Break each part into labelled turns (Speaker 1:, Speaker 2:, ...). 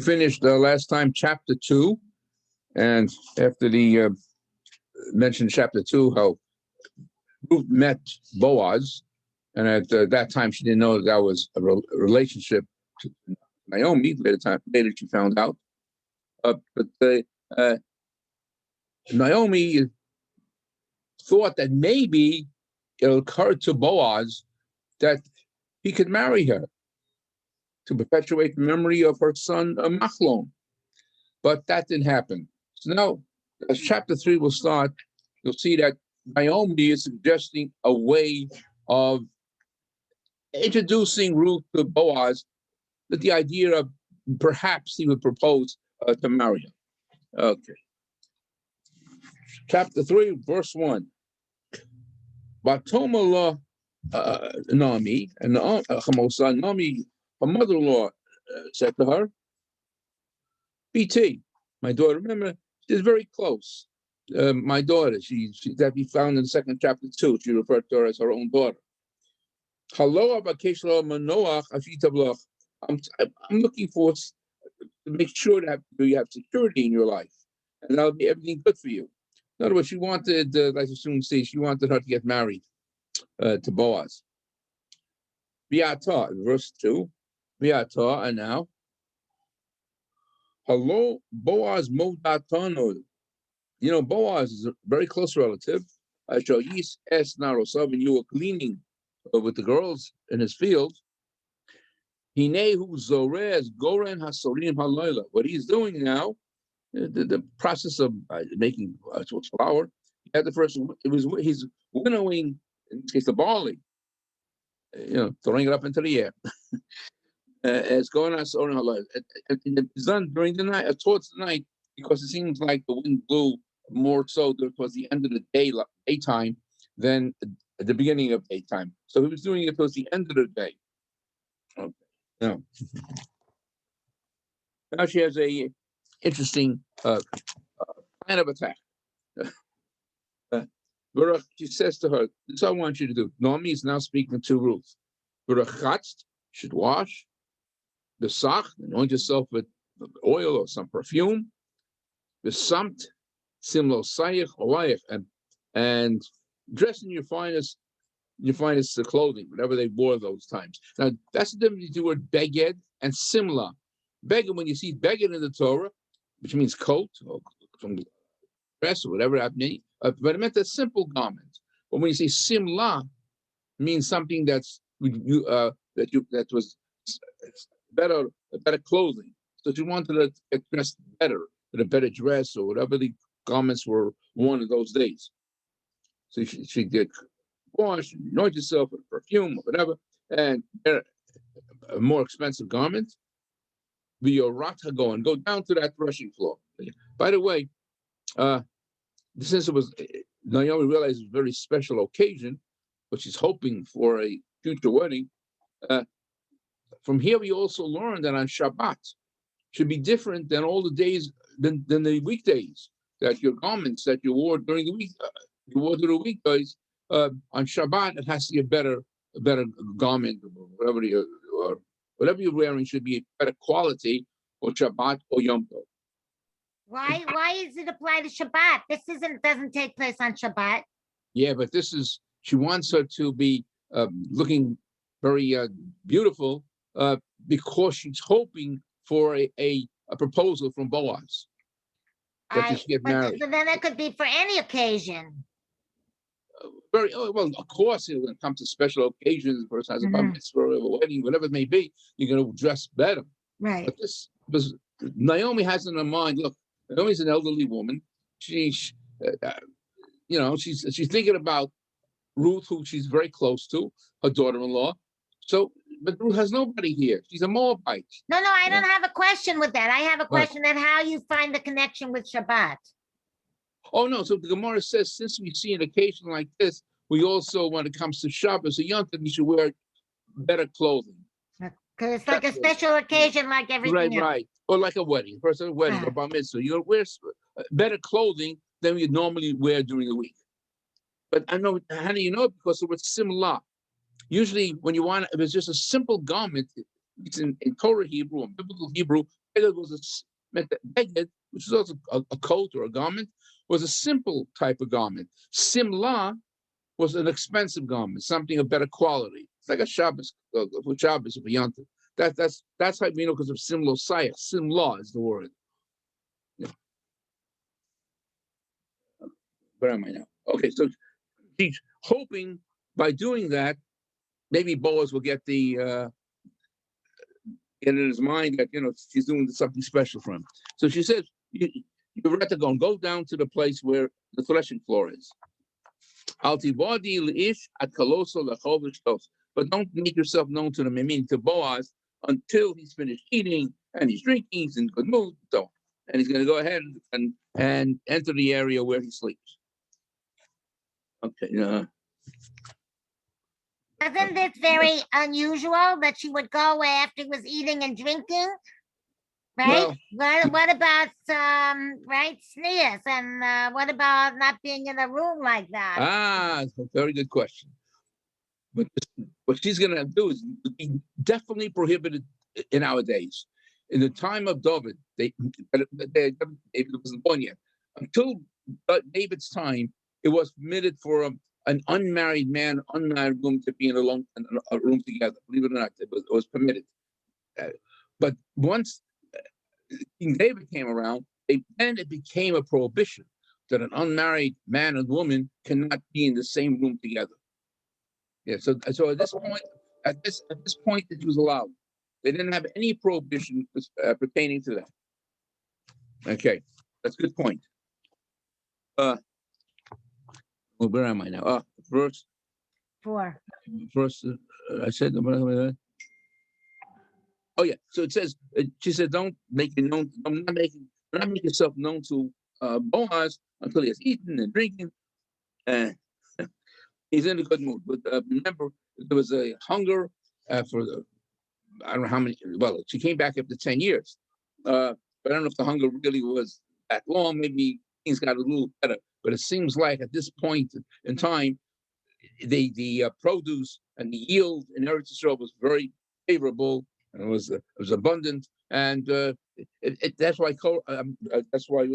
Speaker 1: Finished last time chapter 2, and after the mentioned chapter 2, how Ruth met Boaz, and at that time she didn't know that was a relationship to Naomi. Later she found out. But Naomi thought that maybe it occurred to Boaz that he could marry her to perpetuate the memory of her son Machlon. But that didn't happen. So now, as chapter 3 will start, you'll see that Naomi is suggesting a way of introducing Ruth to Boaz with the idea of perhaps he would propose to marry her. Okay. Chapter 3, verse 1. Batomala Naomi, and Naomi, her mother-in-law, said to her, BT, my daughter, remember, she's very close. My daughter, she that we found in the second chapter 2, she referred to her as her own daughter. Hello, I'm looking for to make sure that you have security in your life, and that'll be everything good for you. In other words, she wanted, like the students say, she wanted her to get married to Boaz. Viata, verse 2. Viata, and now. Hello, Boaz Modatano. You know, Boaz is a very close relative. Shoyis es Narosav, and you were cleaning with the girls in his field. Hinehu Zorez Goren Hasorim Haloila. What he's doing now, the process of making flour. He had the first. He's winnowing, in this case, the barley. Throwing it up into the air. It's going on so it's done during the night, towards the night, because it seems like the wind blew more so towards the end of the daytime than at the beginning of daytime. So he was doing it towards the end of the day. Okay. Now she has a interesting plan of attack. She says to her, "This is what I want you to do." Naomi is now speaking to Ruth. Should wash. The sach, anoint yourself with oil or some perfume. The samt, simlo sayich olayich, and dress in your finest clothing, whatever they wore those times. Now that's the difference between the word beged and simla. Beged, when you see beged in the Torah, which means coat or some dress or whatever that means, but it meant a simple garment. But when you say simla, it means something that was better clothing. So she wanted to get dressed better, with a better dress or whatever the garments were worn in those days. So she did wash, anoint yourself with perfume or whatever, and a more expensive garment. Go and go down to that threshing floor. By the way, since it was Naomi realized it was a very special occasion, but she's hoping for a future wedding. From here, we also learned that on Shabbat should be different than all the days than the weekdays. That your garments that you wore during the week, you wore during the weekdays. On Shabbat, it has to be a better garment, or whatever you're wearing should be a better quality for Shabbat or Yom Tov.
Speaker 2: Why does it apply to Shabbat? This doesn't take place on Shabbat.
Speaker 1: Yeah, but she wants her to be looking very beautiful. Because she's hoping for a proposal from Boaz that she should get married.
Speaker 2: But then it could be for any occasion.
Speaker 1: Well, of course, when it comes to special occasions, the person has a bar mitzvah or a wedding, whatever it may be, you're going to dress better.
Speaker 2: Right.
Speaker 1: But Naomi has in her mind. Look, Naomi's an elderly woman. She's thinking about Ruth, who she's very close to, her daughter-in-law. So. But Ruth has nobody here. She's a Moabite.
Speaker 2: No, I don't have a question with that. I have a question at how you find the connection with Shabbat.
Speaker 1: Oh, no. So the Gemara says, since we see an occasion like this, we also, when it comes to Shabbos or Yom Tov, we should wear better clothing.
Speaker 2: Because it's like a special occasion like everything else. Right.
Speaker 1: Or like a wedding. First, a wedding or bar mitzvah. You wear better clothing than we normally wear during the week. But I know, how do you know? Because the word similar. Usually, when you want, if it's just a simple garment, it's in Torah Hebrew and biblical Hebrew, beged was beged, which is also a coat or a garment, was a simple type of garment. Simla was an expensive garment, something of better quality. It's like a Shabbos, for Shabbos, for Yantiv. That's how we know because of Simlo Saya. Simla is the word. Yeah. Where am I now? Okay, so she's hoping by doing that, maybe Boaz will get in his mind that she's doing something special for him. So she says, "You have to go down to the place where the threshing floor is. But don't make yourself known to the meaning to Boaz until he's finished eating and he's drinking, he's in good mood. So, and he's going to go ahead and enter the area where he sleeps." Okay.
Speaker 2: Isn't this very unusual that she would go after he was eating and drinking? Right? What about right, sneers, and what about not being in a room like that?
Speaker 1: Very good question. But what she's going to do is be definitely prohibited in our days. In the time of David, David wasn't born yet. Until David's time, it was permitted for an unmarried man, unmarried woman to be in a room together. Believe it or not, it was permitted. But once King David came around, then it became a prohibition that an unmarried man and woman cannot be in the same room together. Yeah. So at this point, it was allowed. They didn't have any prohibition pertaining to that. Okay, that's a good point. Where am I now? Verse
Speaker 2: 4.
Speaker 1: I said. Oh yeah. So it says. She said, "Don't make it known. Not make yourself known to Boaz until he has eaten and drinking, and he's in a good mood." But remember, there was a hunger for I don't know how many. Well, she came back after 10 years, but I don't know if the hunger really was that long. Maybe things got a little better. But it seems like at this point in time, the produce and the yield in Eretz Yisrael was very favorable and it was abundant, and that's why you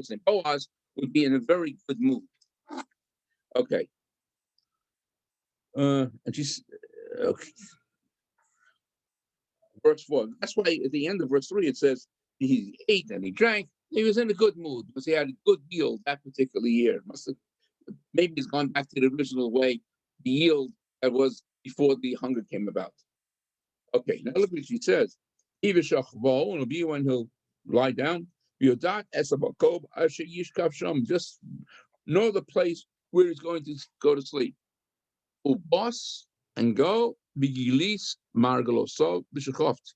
Speaker 1: saying Boaz would be in a very good mood. Okay, and she's okay. Verse 4. That's why at the end of verse 3 it says he ate and he drank. He was in a good mood because he had a good yield that particular year. Maybe he's gone back to the original way, the yield that was before the hunger came about. Okay, now look what she says. Just when he'll lie down, just know the place where he's going to go to sleep. Ubos and go bigilis margalosov b'shechoft.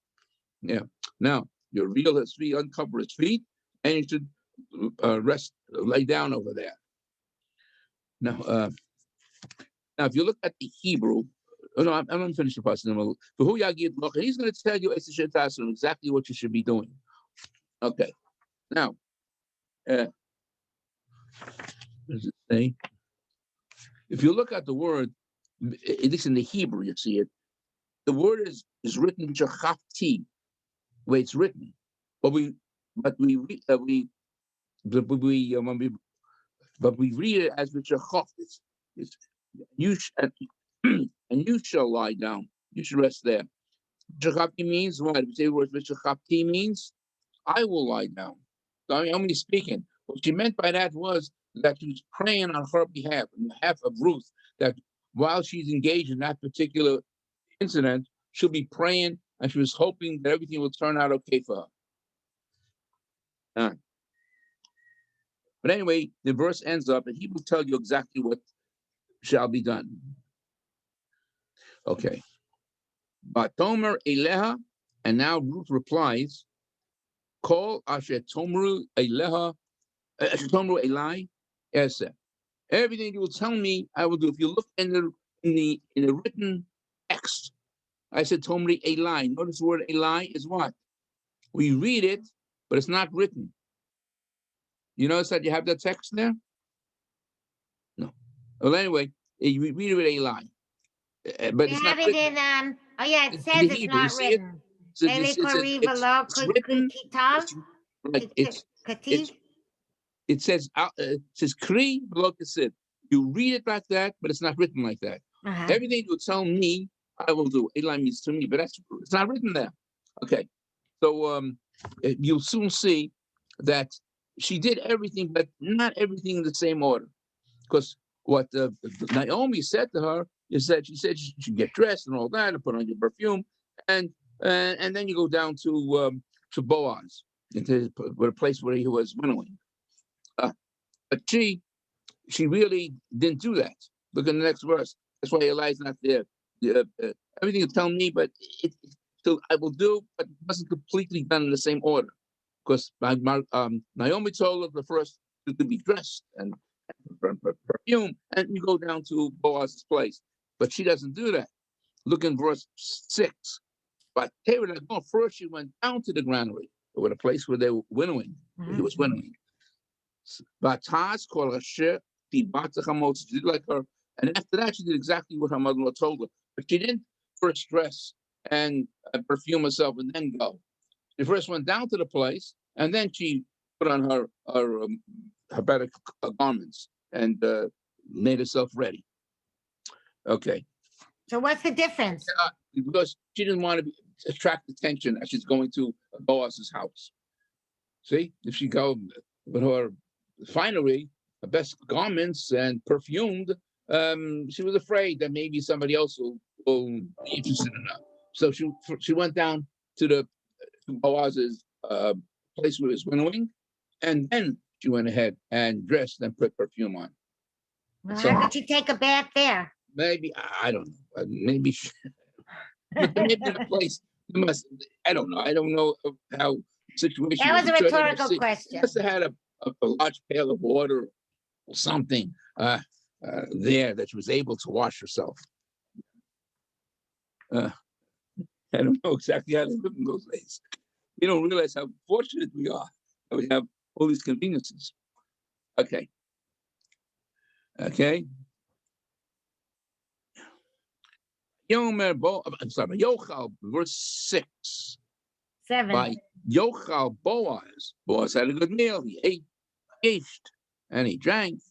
Speaker 1: Yeah. Now you reveal his feet, uncover his feet, and you should lay down over there. Now, if you look at the Hebrew, no, I'm going to finish the passage. He's going to tell you exactly what you should be doing. Okay. Now, what does it say? If you look at the word, at least in the Hebrew, you see it. The word is written jachafti, where it's written, but we read it as v'chachaf. It's you and you shall lie down. You should rest there. V'chachafti means what? We say the word v'chachafti means I will lie down. So I'm only speaking. What she meant by that was that she was praying on her behalf, on behalf of Ruth, that while she's engaged in that particular incident, she'll be praying and she was hoping that everything will turn out okay for her. But anyway, the verse ends up and he will tell you exactly what shall be done. Okay. But Tomer Eleha, and now Ruth replies, Call Asher Tomru Eleha, Tomru Elai, Esa. Everything you will tell me, I will do. If you look in the written text, I said Tomri Elai. Notice the word Elai is what? We read it, but it's not written. You notice that you have that text there? No. Well, anyway, you read it with Elai. But it's not written.
Speaker 2: Oh yeah, it says it's
Speaker 1: Hebrew,
Speaker 2: not written.
Speaker 1: it's written. It says kri below kasid. You read it like that, but it's not written like that. Everything you tell me, I will do. Eli means to me, but it's not written there. Okay, so you'll soon see that she did everything, but not everything in the same order. Because what Naomi said to her is that she said you should get dressed and all that, and put on your perfume, and then you go down to Boaz, into a place where he was winnowing. But she really didn't do that. Look at the next verse. That's why Eli's not there. Everything you tell me, but so I will do, but it wasn't completely done in the same order. Because Naomi told her the first to be dressed and perfume, and you go down to Boaz's place. But she doesn't do that. Look in verse 6. But first she went down to the granary, or the place where they were winnowing. He was winnowing. But Taz called her shit. She did like her, and after that she did exactly what her mother-in-law told her. But she didn't first dress and perfume herself and then go. She first went down to the place, and then she put on her better garments and made herself ready. Okay.
Speaker 2: So what's the difference?
Speaker 1: Because she didn't want to attract attention as she's going to Boaz's house. See, if she go with her finery, her best garments and perfumed, she was afraid that maybe somebody else will be interested in her. So she went down to Boaz's place where he was winnowing, and then she went ahead and dressed and put perfume on.
Speaker 2: Well, how could you take a bath there?
Speaker 1: Maybe, I don't know. Maybe maybe the place I don't know. I don't know how situation.
Speaker 2: That was a rhetorical question.
Speaker 1: She must have had a large pail of water or something there that she was able to wash herself. I don't know exactly how they lived in those days. You don't realize how fortunate we are that we have all these conveniences. Okay. I'm sorry, Yochal, verse 6.
Speaker 2: 7.
Speaker 1: By Yochal Boaz. Boaz had a good meal. He ate, and he drank.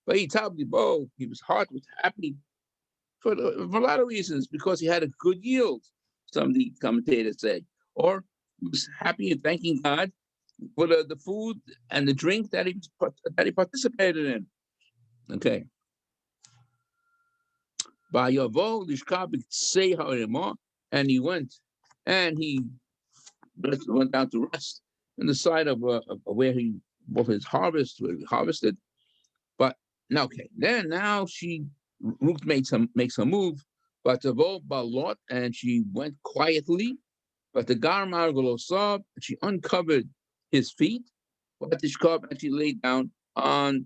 Speaker 1: But he his heart was happy for a lot of reasons, because he had a good yield, some of the commentators say. Or he was happy and thanking God for the food and the drink that he participated in. Okay. By Yavo, and he went down to rest on the side of where his harvest, where he harvested. But now Ruth makes a move, but Tavo Balot, and she went quietly. But the Garmar Golosab, she uncovered his feet, but and she laid down by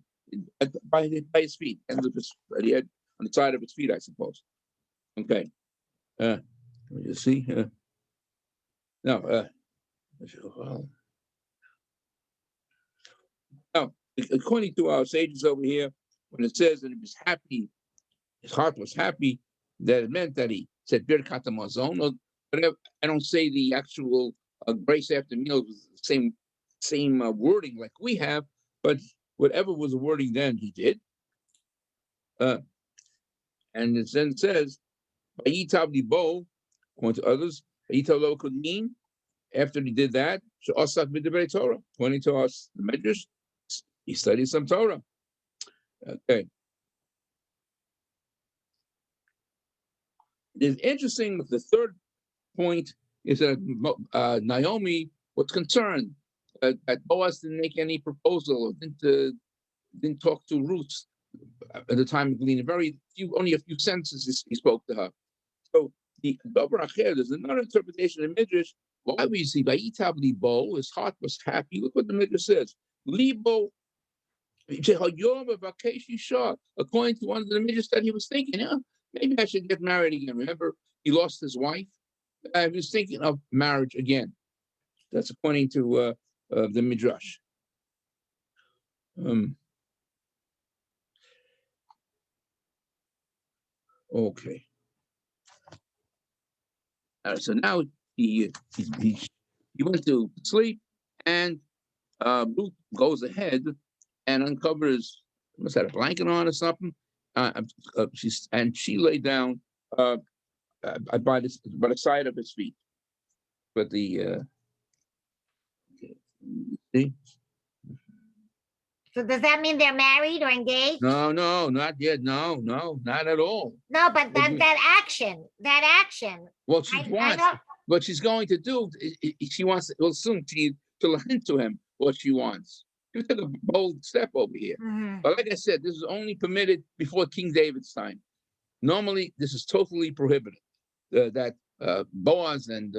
Speaker 1: his feet, and he had on the side of his feet, I suppose. Okay. You see? Now, according to our sages over here, when it says that he was happy, his heart was happy, that it meant that he said Birkat Hamazon. I don't say the actual grace after meals was the same wording like we have, but whatever was the wording then, he did. And it then says, Vayitab Bo, according to others, Vayitab Lo could mean after he did that, Torah. According to us, the Medrash, he studied some Torah. Okay. It's interesting that the third point is that Naomi was concerned that Boaz didn't make any proposal, didn't talk to Ruth at the time of gleaning. Only a few sentences he spoke to her. So the Dober Acher, there's another interpretation of Midrash. Why we see Vayitab Libo, his heart was happy. Look what the Midrash says. Libo, according to one of the Midrash that he was thinking, maybe I should get married again. Remember, he lost his wife. He was thinking of marriage again. That's according to the Midrash. Okay. All right, so now he went to sleep, and Ruth goes ahead and uncovers, must have a blanket on or something. She lay down by the side of his feet. But see?
Speaker 2: So does that mean they're married or engaged?
Speaker 1: No, not yet. No, not at all.
Speaker 2: No, but that action.
Speaker 1: Well, she wants, what she's going to do, she wants to assume to hint to him what she wants. She took a bold step over here. But like I said, this is only permitted before King David's time. Normally, this is totally prohibited. That Boaz and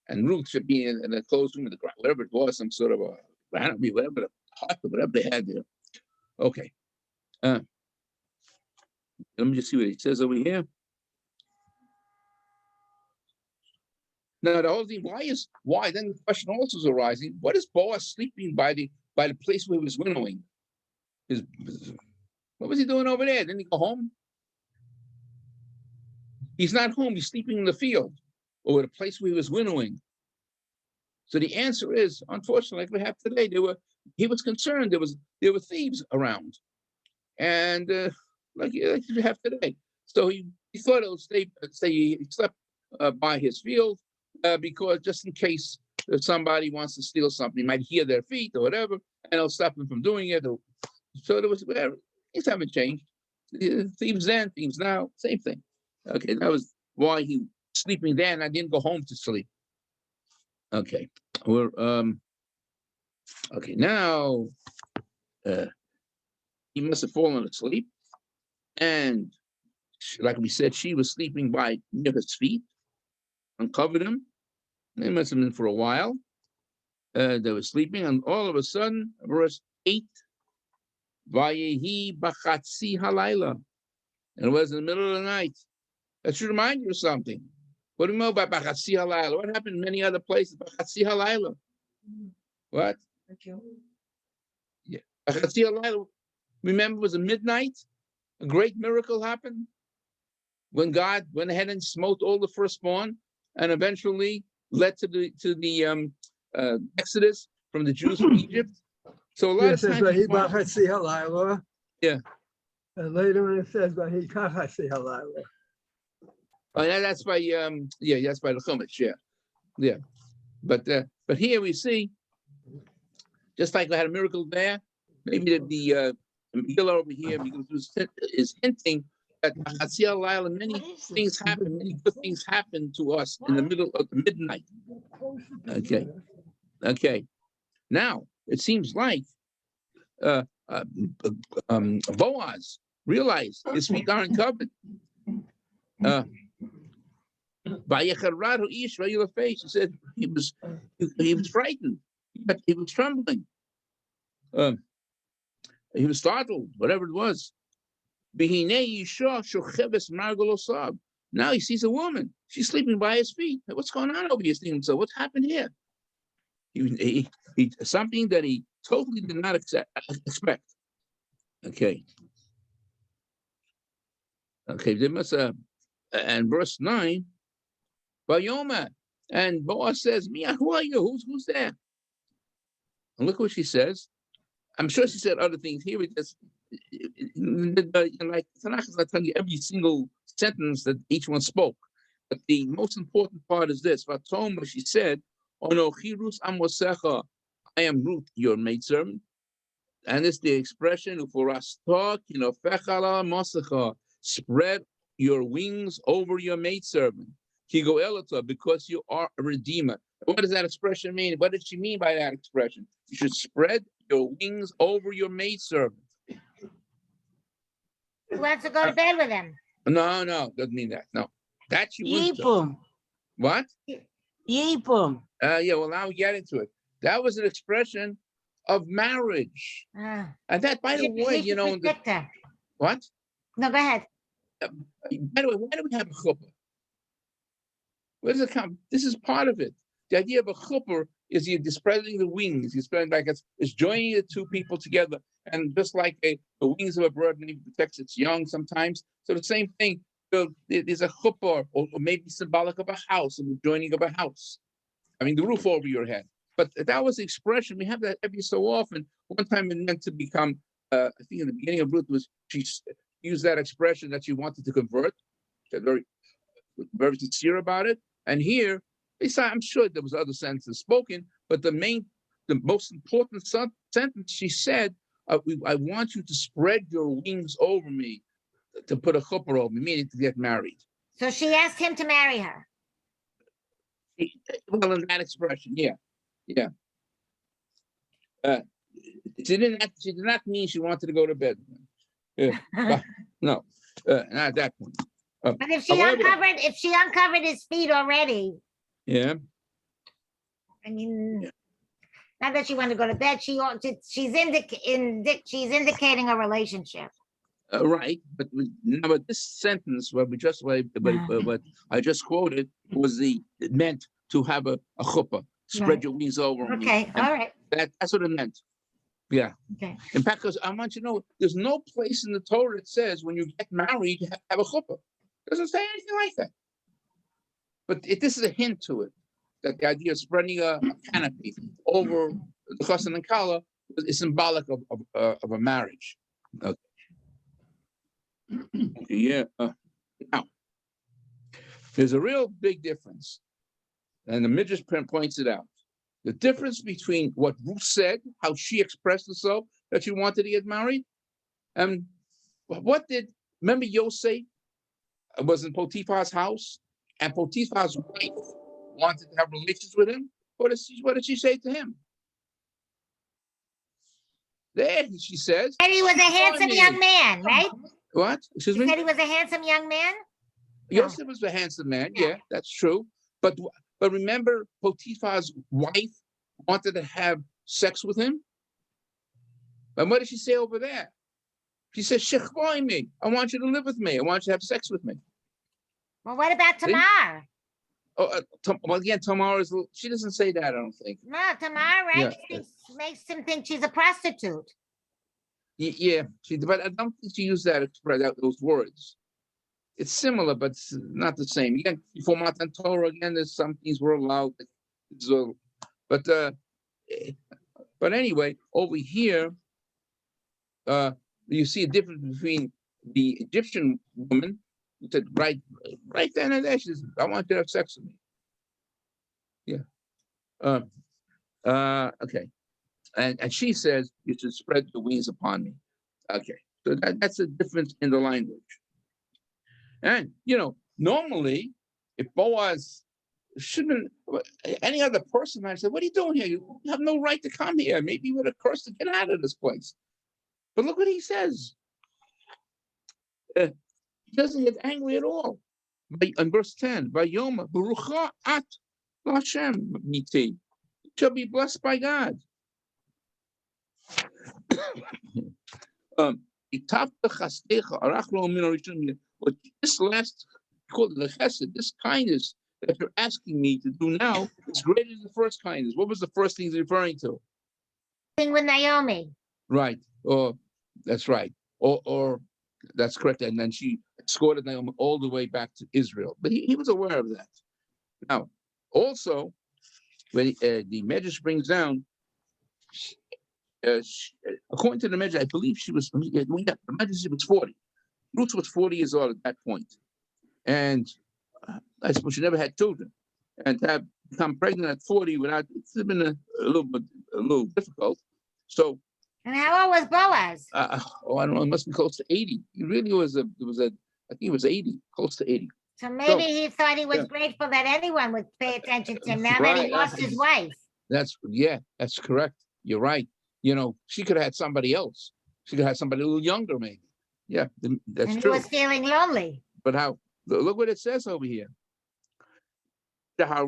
Speaker 1: Ruth should be in a closed room in the ground, whatever it was, some sort of a anatomy, whatever they had there. Okay. Let me just see what it says over here. Now the whole thing, why? Then the question also is arising: what is Boaz sleeping by the place where he was winnowing? What was he doing over there? Didn't he go home? He's not home. He's sleeping in the field or at a place where he was winnowing. So the answer is, unfortunately, like we have today, he was concerned there were thieves around, and like you have today. So he thought it would stay. He slept by his field because just in case if somebody wants to steal something, he might hear their feet or whatever, and it'll stop him from doing it. So there was whatever. Things haven't changed. Thieves then, thieves now, same thing. Okay, that was why he was sleeping there, and I didn't go home to sleep. Okay, we're okay now. He must have fallen asleep, and like we said, she was sleeping by near his feet, uncovered him. They must have been for a while. They were sleeping, and all of a sudden, verse 8, Vayehi bachatzi halayla. And it was in the middle of the night. That should remind you of something. What do you know about bachatzi halayla? What happened in many other places? Bachatzi halayla. What? Yeah. Bachatzi halayla. Remember, it was a midnight. A great miracle happened when God went ahead and smote all the firstborn, and eventually led to the exodus from the Jews from Egypt. So a lot of times, yeah.
Speaker 3: And later when it says Vahikachasi.
Speaker 1: Oh, yeah, that's by that's by the Chumash, yeah. But here we see, just like we had a miracle there, maybe the Megillah over here because is hinting that many things happen, many good things happen to us in the middle of the midnight. Okay. Now it seems like Boaz realized his feet aren't covered. He said he was frightened, but he was trembling. He was startled, whatever it was. Now he sees a woman. She's sleeping by his feet. What's going on over here? So what's happened here? He something that he totally did not expect. Okay. They must and verse 9, Vayoma, and Boaz says, Mia, who are you? Who's there? And look what she says. I'm sure she said other things here. Because like Tanakh is not telling you every single sentence that each one spoke. But the most important part is this. Vatoma, she said, Onochirus amosecha, I am Ruth, your maidservant. And it's the expression, Ufurastok, fechala mosecha, spread your wings over your maidservant. Kigo elata, because you are a redeemer. What does that expression mean? What did she mean by that expression? You should spread your wings over your maidservant.
Speaker 2: He wants to go to bed with him.
Speaker 1: No, doesn't mean that. No. That she wants to. What?
Speaker 3: Yipum.
Speaker 1: Yeah, well, now we get into it. That was an expression of marriage. And that, by the way, what?
Speaker 2: No, go ahead.
Speaker 1: By the way, why do we have a chuppah? Where does it come? This is part of it. The idea of a chuppah is you're spreading the wings. You're spreading like it's joining the two people together. And just like the wings of a bird maybe protects its young sometimes. So the same thing. So there's a chuppah, or maybe symbolic of a house, and the joining of a house. mean, the roof over your head. But that was the expression. We have that every so often. One time it meant to become, I think in the beginning of Ruth was, she used that expression that she wanted to convert. She was very sincere about it. And here, I'm sure there was other sentences spoken, but the most important sentence she said, I want you to spread your wings over me, to put a chuppah over me, meaning to get married.
Speaker 2: So she asked him to marry her.
Speaker 1: Well, in that expression, yeah. She did not mean she wanted to go to bed. No, not at that point.
Speaker 2: But if she uncovered his feet already,
Speaker 1: yeah.
Speaker 2: I mean,
Speaker 1: Yeah.
Speaker 2: not that she wanted to go to bed. She's indicating a relationship.
Speaker 1: Right, but this sentence, what I just quoted, was it meant to have a chuppah, spread
Speaker 2: Right.
Speaker 1: your wings over me.
Speaker 2: Okay, all right.
Speaker 1: That's what it meant. Yeah.
Speaker 2: Okay.
Speaker 1: In fact, because I want you to know, there's no place in the Torah that says when you get married, you have a chuppah. It doesn't say anything like that. But this is a hint to it, that the idea of spreading a canopy over the chassan and kala is symbolic of a marriage. Okay. Yeah. Now, there's a real big difference, and the Midrash points it out. The difference between what Ruth said, how she expressed herself, that she wanted to get married, and remember Yosef was in Potiphar's house, and Potiphar's wife wanted to have relations with him? What did she say to him? There, she says.
Speaker 2: And he was a handsome young man, right?
Speaker 1: What? Excuse me?
Speaker 2: He said he was a handsome young man?
Speaker 1: Yosef was a handsome man. Yeah, that's true. But remember, Potiphar's wife wanted to have sex with him. And what did she say over there? She says, "Shechvoi me. I want you to live with me. I want you to have sex with me."
Speaker 2: Well, what about Tamar?
Speaker 1: Well, again, Tamar she doesn't say that, I don't think.
Speaker 2: No, Tamar, right?
Speaker 1: Yeah.
Speaker 2: Makes him think she's a prostitute.
Speaker 1: Yeah, but I don't think she used that express those words. It's similar, but it's not the same. Again, before Matan Torah, again, there's some things were allowed. But anyway, over here, you see a difference between the Egyptian woman who said right then and there, she says, "I want you to have sex with me." Yeah. Okay. And she says, "You should spread your wings upon me." Okay. So that's a difference in the language. And, normally, if Boaz shouldn't, any other person might say, "What are you doing here? You have no right to come here. Maybe you would have cursed to get out of this place." But look what he says. He doesn't get angry at all. In verse 10, Vayoma, Barucha at Hashem miti. Shall be blessed by God. But this last, called the chesed, this kindness that you're asking me to do now is greater than the first kindness. What was the first thing he's referring to?
Speaker 2: Thing with Naomi.
Speaker 1: Right. Or that's right. Or that's correct. And then she escorted Naomi all the way back to Israel. But he was aware of that. Now, also, when the Medrash brings down, according to the Medrash, I believe the Medrash was 40. Ruth was 40 years old at that point. And I suppose she never had children. And to have become pregnant at 40 it's been a little difficult. So.
Speaker 2: And how old was Boaz?
Speaker 1: I don't know, it must be close to 80. He really I think he was 80, close to 80.
Speaker 2: So maybe he thought he was grateful that anyone would pay attention to him now that he lost his wife.
Speaker 1: That's correct. You're right. She could have had somebody else. She could have had somebody a little younger, maybe. Yeah, that's
Speaker 2: and
Speaker 1: true.
Speaker 2: He was feeling lonely.
Speaker 1: But how? Look what it says over here. I'm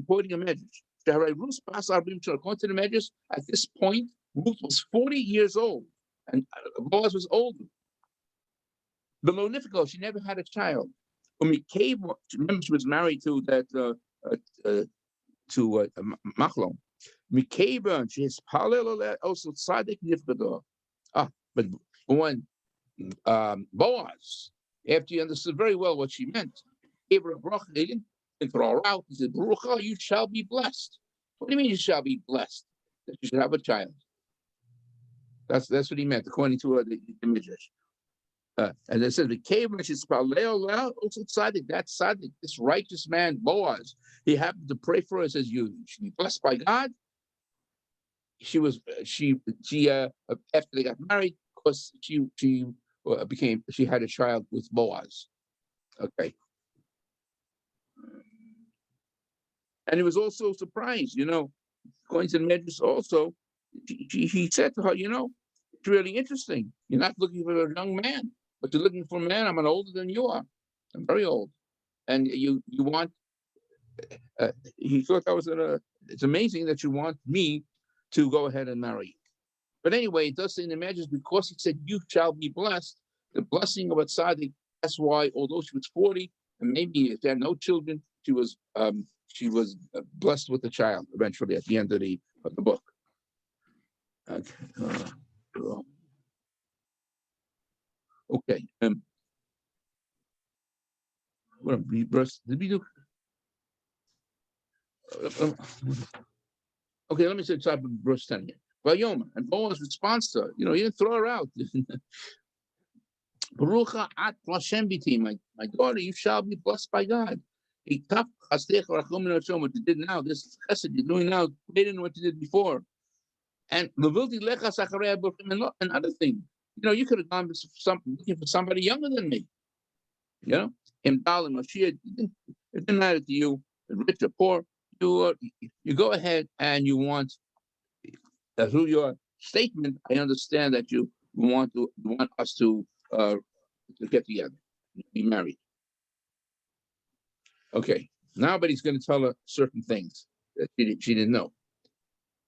Speaker 1: quoting a Medrash. According to the Medrash, at this point, Ruth was 40 years old, and Boaz was older. Below Nifiko, she never had a child. Remember, she was married to Machlon. Mikeva, she has also tzaddik nifkado. But when Boaz, after he understood very well what she meant, gave her a bracha, Didn't throw her out. He said, Baruch, you shall be blessed. What do you mean you shall be blessed? That you should have a child. That's what he meant, according to the Midrash. And it says the cave which is also tzaddik, that's tzaddik, this righteous man Boaz. He happened to pray for her. Says you should be blessed by God. She after they got married, because she had a child with Boaz. Okay. And he was also surprised, going to the Medrash also, he said to her, it's really interesting. You're not looking for a young man, but you're looking for a man. I'm older than you are. I'm very old. And you want, he thought that was, it's amazing that you want me to go ahead and marry you. But anyway, it does say in the Medrash, because he said, you shall be blessed, the blessing of a tzaddik, that's why, although she was 40, and maybe if they had no children, she was blessed with a child eventually at the end of the book. Okay. Okay. What verse did we do? Okay, let me say type of verse 10 again. Vayoma, and Boaz responds to her. He didn't throw her out. Barucha at Hashem biti, my daughter, you shall be blessed by God. What you did now, this chesed you're doing now, greater than what you did before. And another thing, you could have gone looking for somebody younger than me. Him, Dalim, Mashiach, it didn't matter to you, rich or poor. You go ahead and you want, through your statement, I understand that you want us to get together, be married. Okay, now, but he's going to tell her certain things that she didn't know.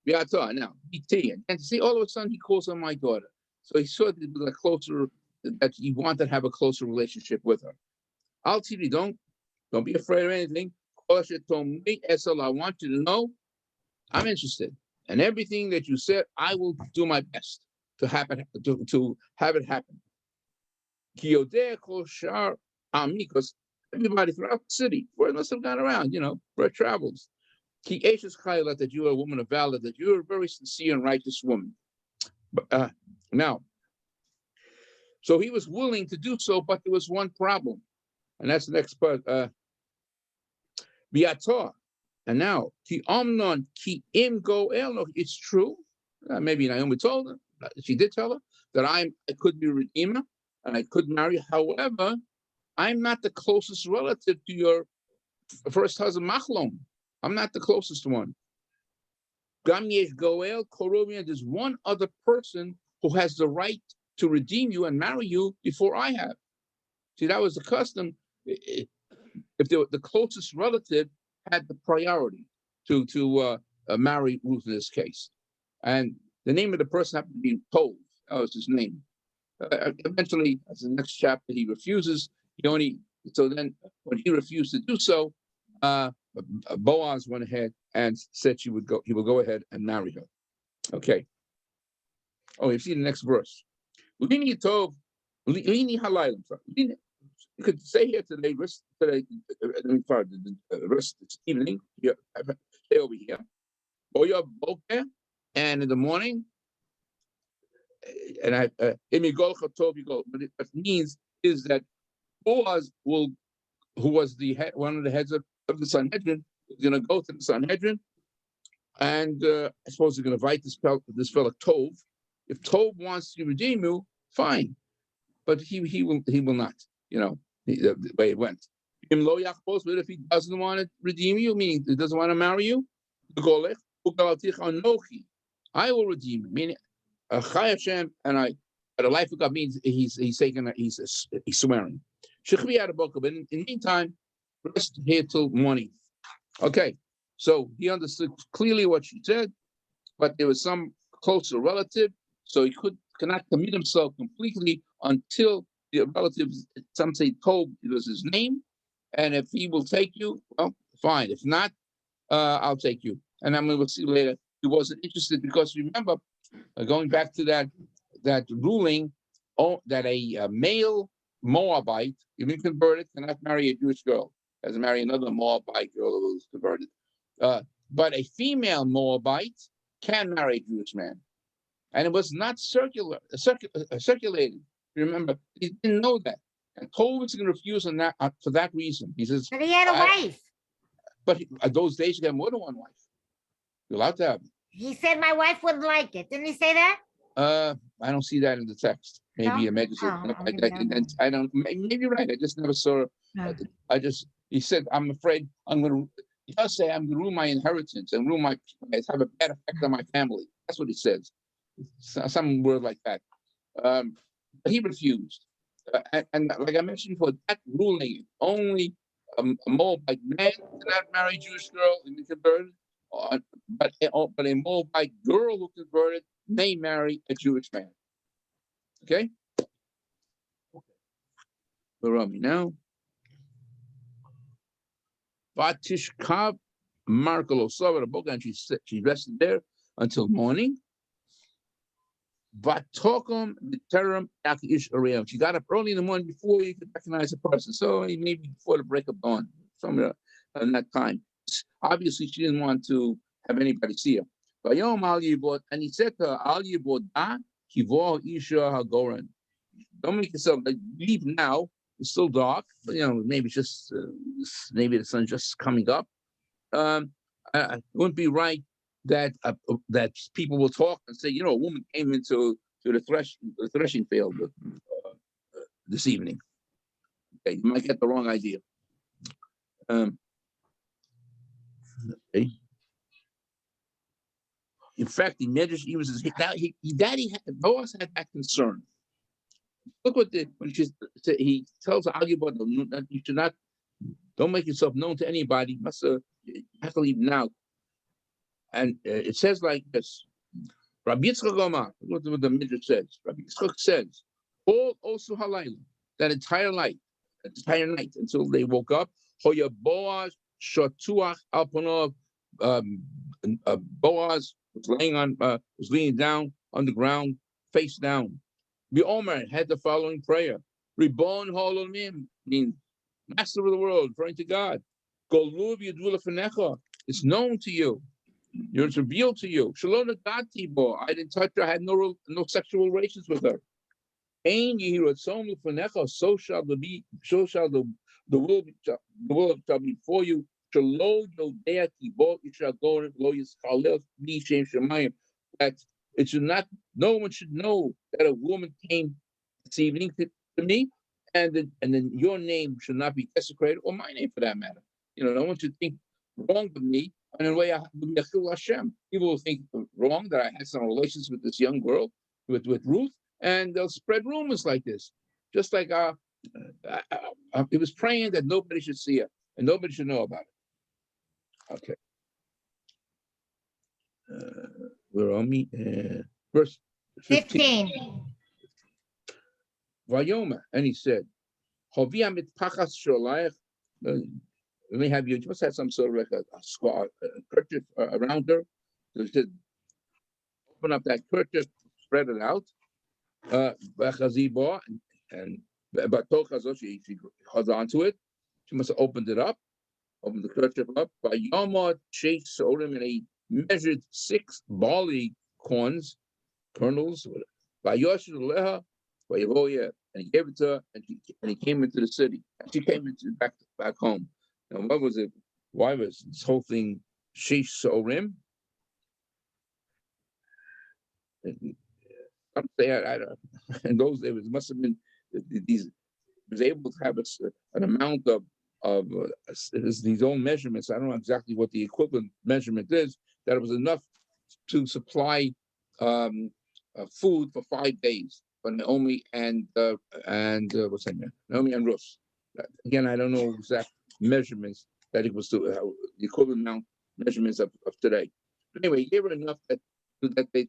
Speaker 1: Now, BT, and see, all of a sudden he calls her my daughter. So he saw that he wanted to have a closer relationship with her. I'll tell you, don't be afraid of anything. I want you to know I'm interested. And everything that you said, I will do my best to have it happen. Because everybody throughout the city, where must have gone around, where it travels. That you are a woman of valor, that you are a very sincere and righteous woman. But, now, so he was willing to do so, but there was one problem. And that's the next part. Biator. And now, ki omnon ki im goel. It's true. Maybe Naomi told her. She did tell her that I could be a redeemer and I could marry. However, I'm not the closest relative to your first husband, Machlon. I'm not the closest one. Gam yesh goel korovian. There's one other person who has the right to redeem you and marry you before I have. See, that was the custom. If the closest relative had the priority to marry Ruth in this case, and the name of the person happened to be Tov. That was his name. Eventually, as the next chapter, he refuses. So then, when he refused to do so, Boaz went ahead and said he will go ahead and marry her. Okay. Oh, you see the next verse. Lini Tov, Lini Halayim. You could say here today, rest this evening, stay over here. And in the morning, and what it means is that Boaz who was one of the heads of the Sanhedrin, is going to go to the Sanhedrin, and I suppose they're going to invite this fellow Tov. If Tov wants to redeem you, fine, but he will not. The way it went. But if he doesn't want to redeem you, meaning he doesn't want to marry you, I will redeem you. Meaning, Hashem, and the life of God means he's swearing. But in the meantime, rest here till morning. Okay, so he understood clearly what she said, but there was some closer relative, so he cannot commit himself completely until the relatives, some say told it was his name, and if he will take you, well, fine. If not, I'll take you. And then we'll see later. He wasn't interested because remember, going back to that ruling, that a male Moabite, even converted, cannot marry a Jewish girl. has to marry another Moabite girl who was converted. But a female Moabite can marry a Jewish man. And it was not circulated. Remember, he didn't know that. And Kovitz can refuse on that for that reason. He says,
Speaker 2: But he had a wife.
Speaker 1: But those days you get more than one wife. You're allowed to have.
Speaker 2: He said my wife wouldn't like it. Didn't he say that?
Speaker 1: I don't see that in the text. Maybe
Speaker 2: No?
Speaker 1: a magazine.
Speaker 2: Oh,
Speaker 1: No,
Speaker 2: maybe not.
Speaker 1: I don't. Maybe you're right. I just never saw.
Speaker 3: No.
Speaker 1: He said, I'm afraid I'm going to. He does say I'm going to ruin my inheritance and ruin my. Have a bad effect on my family. That's what he says. Some word like that. But he refused. And like I mentioned before, that ruling only a Moabite man cannot marry a Jewish girl and be converted, but a Moabite girl who converted may marry a Jewish man. Okay? Where are we now? Vatishkav Markolosova, the book, and she rested there until morning. Vatokum Viterum Akish Ariel. She got up early in the morning before you could recognize the person. So maybe before the break of dawn, somewhere in that time. Obviously, she didn't want to have anybody see her. And he said to her, Al Yiboda Kivo Isha Hagoran. Don't make yourself like leave now. It's still dark, but maybe just maybe the sun's just coming up. It wouldn't be right that people will talk and say, a woman came into the threshing field this evening. Okay, you might get the wrong idea. Okay. In fact, the Medrash Boaz had that concern. Look what he tells Agibot, you should not, don't make yourself known to anybody. You have to leave now. And it says like this. Rabbi Yitzchak Omar, look what the Midrash says. Rabbi Yitzchak says, all also halayla, that entire night until they woke up. Hoya Boaz shatuach alpanov. Boaz was leaning down on the ground, face down. The Omer had the following prayer: Ribon Holomim, means Master of the world, praying to God. Goluv Yedula Fenecha, it's known to you. It's revealed to you. Shalom Nagati Bo, I didn't touch her, I had no sexual relations with her. Ain Yehiratzom Fenecha, so shall the will shall be for you. Shalom Yodea Kibo, it shall go and lo yischalel mi shem shemayim. That it should not, no one should know that a woman came this evening to me, and then your name should not be desecrated, or my name for that matter. No one should think wrong of me. And in a way, people will think wrong that I had some relations with this young girl, with Ruth, and they'll spread rumors like this. Just like he was praying that nobody should see her and nobody should know about it. Okay. Where are we? Verse 15. Vayoma, and he said, let me have you must have some sort of like a kerchief around her. So he said, open up that kerchief, spread it out. And she holds on to it. She must have opened it up, opened the kerchief up. Vayoma chase Sorim, and he measured 6 barley corns, kernels. Vayoshin Leha, and he gave it to her, and he came into the city. And she came into back home. Now, what was it? Why was this whole thing Sheish Sorim? I don't. In those days, it must have been these. Was able to have an amount of these own measurements. I don't know exactly what the equivalent measurement is. That it was enough to supply food for 5 days for Naomi and what's that name? Naomi and Rus. Again, I don't know exact measurements that equals to the equivalent amount measurements of today. But anyway, he gave her enough that they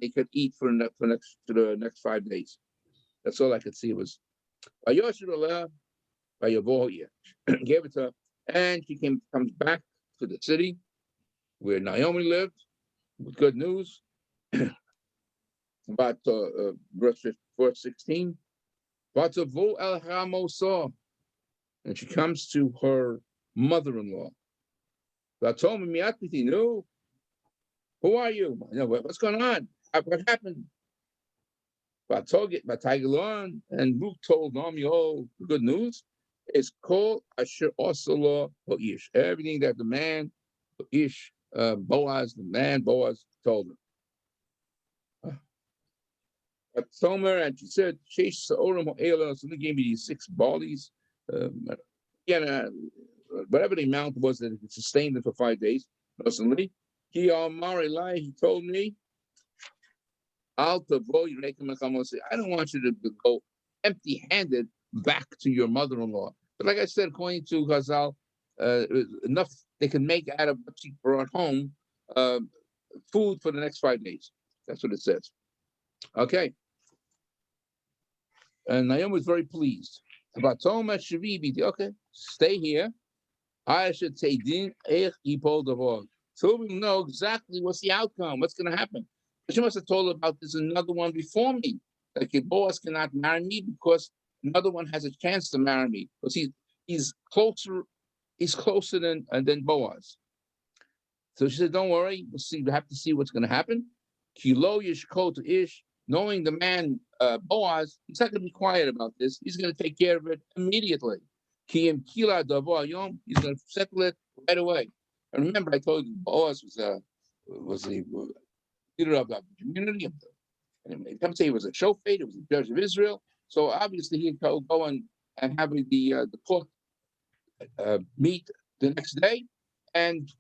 Speaker 1: could eat for the next 5 days. That's all I could see was gave it to her, and she comes back to the city where Naomi lived with good news. About verse 16. And she comes to her mother-in-law. So I told him, no. Who are you? What's going on? What happened? But I told it, but Tigelon and Luke told Naomi, oh, good news. It's called Asher Osala Ish. Everything that the man, Ish, Boaz, the man Boaz told him. I told her, and she said, Sheish Sa'orim Ha'ela, so they gave me these 6 barleys. Whatever the amount was that it sustained them for 5 days. Personally, he told me, I don't want you to go empty-handed back to your mother-in-law. But like I said, according to Ghazal, enough they can make out of what she brought home, food for the next 5 days. That's what it says. Okay. And Naomi was very pleased. About Toma Shavibi, okay, stay here. I should say, Din Ech Ipol Davor. So we know exactly what's the outcome, what's going to happen. She must have told about there's another one before me. Like your boss cannot marry me because another one has a chance to marry me. Because he's closer than Boaz. So she said, don't worry, we'll see. We have to see what's going to happen. Kilo Yishko to Ish, knowing the man Boaz, he's not going to be quiet about this. He's going to take care of it immediately. Kiyim Kila Davo Yom, he's going to settle it right away. And remember, I told you Boaz was the leader of the community. And come say he was a shofet, he was a judge of Israel. So obviously he'd go and have the court meet the next day and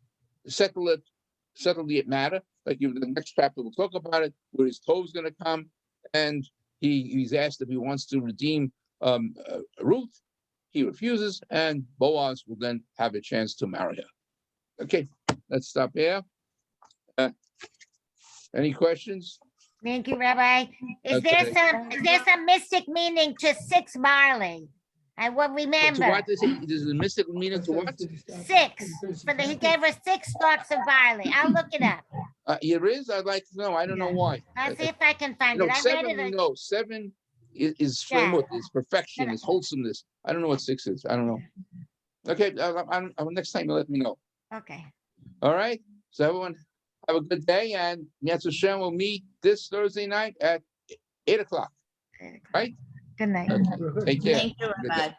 Speaker 1: settle the matter. Like the next chapter will talk about it, where his toe is going to come, and he's asked if he wants to redeem Ruth. He refuses, and Boaz will then have a chance to marry her. Okay, let's stop here. Any questions?
Speaker 2: Thank you, Rabbi. Is there some mystic meaning to 6 barley? I will remember.
Speaker 1: To what they say, there's a mystical meaning to what?
Speaker 2: 6. He gave her 6 stalks of barley. I'll look it up.
Speaker 1: Here is. I'd like to know. I don't know why.
Speaker 2: I'll see if I can find it. I
Speaker 1: 7,
Speaker 2: read it.
Speaker 1: no, 7 is shlemut, is perfection, is wholesomeness. I don't know what 6 is. I don't know. Okay, next time you'll let me know.
Speaker 2: Okay.
Speaker 1: All right. So everyone have a good day, and Yetzer Hashem will meet this Thursday night at 8 o'clock. Right?
Speaker 2: Good night.
Speaker 1: Okay. Take care.
Speaker 4: Thank you, Rabbi.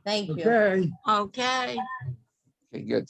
Speaker 4: Thank you.
Speaker 3: Okay.
Speaker 4: Okay.
Speaker 1: Okay, good.